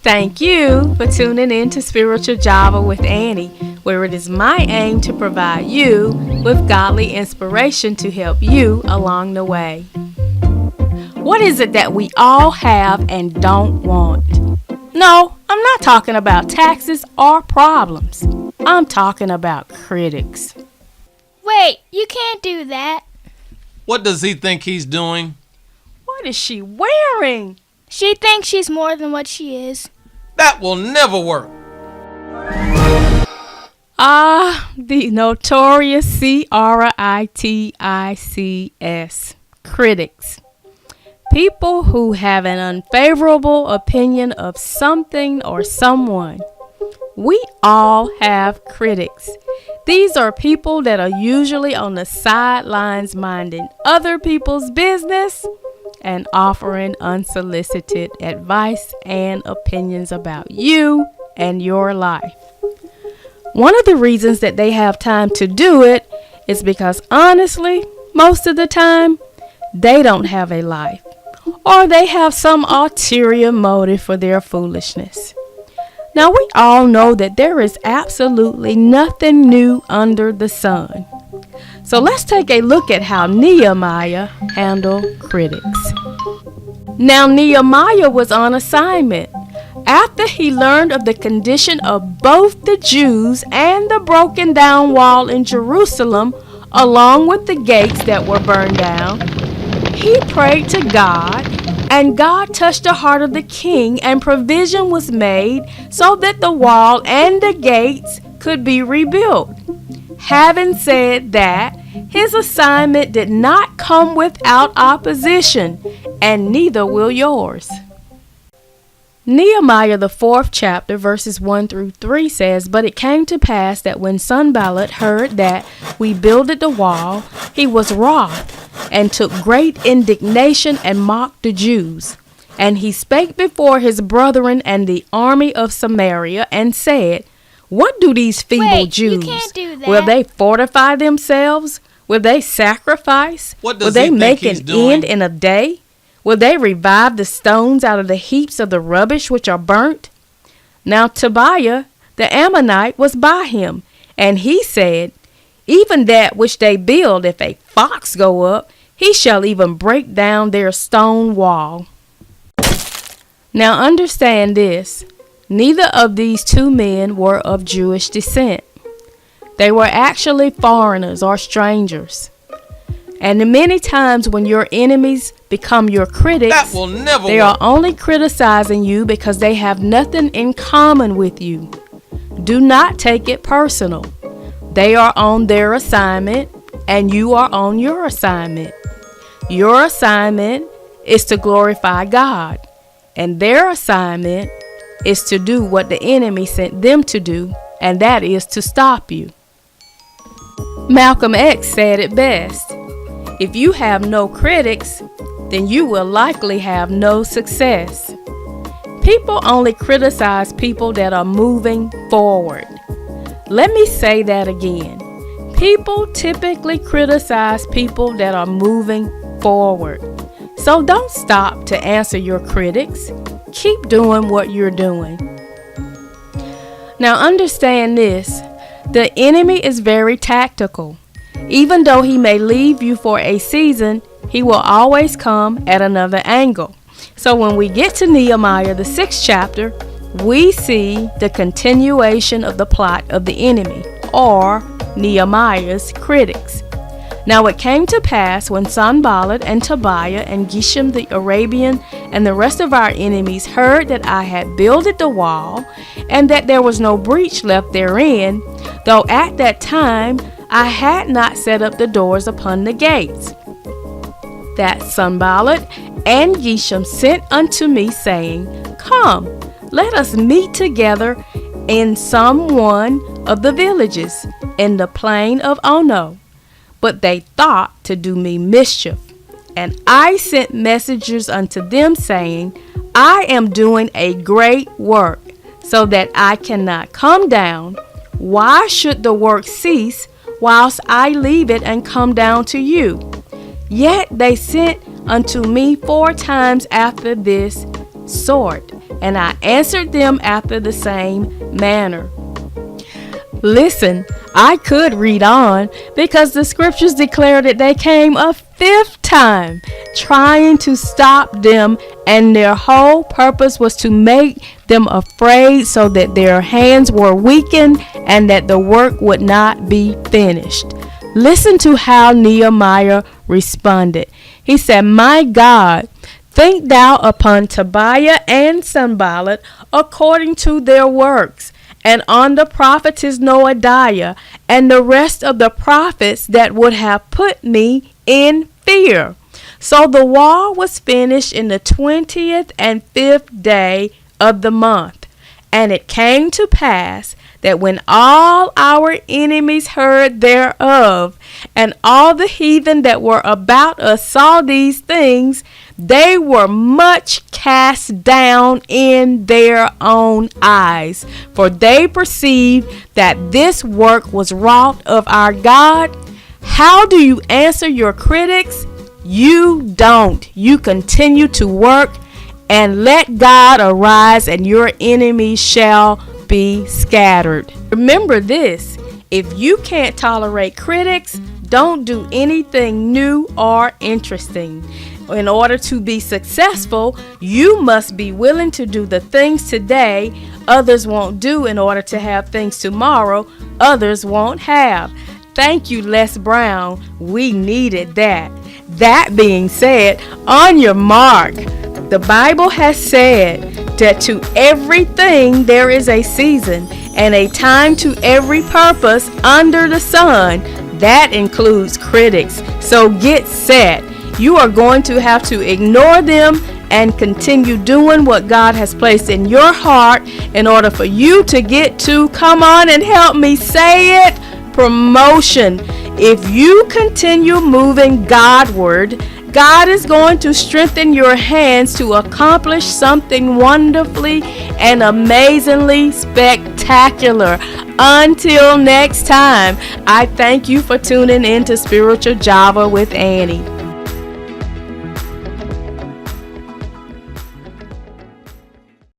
Thank you for tuning in to Spiritual Java with Annie, where it is my aim to provide you with godly inspiration to help you along the way. What is it that we all have and don't want? No, I'm not talking about taxes or problems. I'm talking about critics. Wait, you can't do that. What does he think he's doing? What is she wearing? She thinks she's more than what she is. That will never work. The notorious critics. Critics. People who have an unfavorable opinion of something or someone. We all have critics. These are people that are usually on the sidelines minding other people's business and offering unsolicited advice and opinions about you and your life. One of the reasons that they have time to do it is because honestly, most of the time, they don't have a life, or they have some ulterior motive for their foolishness. Now, we all know that there is absolutely nothing new under the sun. So let's take a look at how Nehemiah handled critics. Now, Nehemiah was on assignment. After he learned of the condition of both the Jews and the broken down wall in Jerusalem, along with the gates that were burned down, he prayed to God, and God touched the heart of the king, and provision was made so that the wall and the gates could be rebuilt. Having said that, his assignment did not come without opposition, and neither will yours. Nehemiah, the 4th chapter, verses 1 through 3 says, "But it came to pass that when Sanballat heard that we builded the wall, he was wroth, and took great indignation, and mocked the Jews. And he spake before his brethren and the army of Samaria, and said, What do these feeble Jews? You can't do that. Will they fortify themselves? Will they sacrifice? What does Will they he think make he's an doing? end in a day? Will they revive the stones out of the heaps of the rubbish which are burnt? Now Tobiah the Ammonite was by him, and he said, Even that which they build, if a fox go up, he shall even break down their stone wall." Now understand this, neither of these two men were of Jewish descent. They were actually foreigners or strangers. And many times when your enemies become your critics, That will never they work. are only criticizing you because they have nothing in common with you. Do not take it personal. They are on their assignment, and you are on your assignment. Your assignment is to glorify God, and their assignment is to do what the enemy sent them to do, and that is to stop you. Malcolm X said it best. If you have no critics, then you will likely have no success. People only criticize people that are moving forward. Let me say that again. People typically criticize people that are moving forward. So don't stop to answer your critics. Keep doing what you're doing. Now understand this. The enemy is very tactical. Even though he may leave you for a season, he will always come at another angle. So when we get to Nehemiah, the 6th chapter, we see the continuation of the plot of the enemy, or Nehemiah's critics. Now it came to pass when Sanballat and Tobiah and Geshem the Arabian and the rest of our enemies heard that I had builded the wall, and that there was no breach left therein, though at that time I had not set up the doors upon the gates, that Sanballat and Geshem sent unto me, saying, Come, let us meet together in some one of the villages in the plain of Ono. But they thought to do me mischief. And I sent messengers unto them, saying, I am doing a great work, so that I cannot come down. Why should the work cease, whilst I leave it and come down to you? Yet they sent unto me 4 times after this sort, and I answered them after the same manner. Listen, I could read on because the scriptures declare that they came a fifth time trying to stop them, and their whole purpose was to make them afraid so that their hands were weakened and that the work would not be finished. Listen to how Nehemiah responded. He said, "My God, think thou upon Tobiah and Sanballat according to their works, and on the prophetess Noadiah and the rest of the prophets that would have put me in fear." So the wall was finished in the 20th and 5th day of the month. And it came to pass that when all our enemies heard thereof, and all the heathen that were about us saw these things, they were much cast down in their own eyes, for they perceived that this work was wrought of our God. How do you answer your critics? You don't. You continue to work, and let God arise, and your enemies shall be scattered. Remember this: if you can't tolerate critics, don't do anything new or interesting. In order to be successful, you must be willing to do the things today others won't do in order to have things tomorrow others won't have. Thank you, Les Brown. We needed that. That being said, on your mark, the Bible has said that to everything there is a season and a time to every purpose under the sun. That includes critics. So get set. You are going to have to ignore them and continue doing what God has placed in your heart in order for you to get to, come on and help me say it, promotion. If you continue moving Godward, God is going to strengthen your hands to accomplish something wonderfully and amazingly spectacular. Until next time, I thank you for tuning in to Spiritual Java with Annie.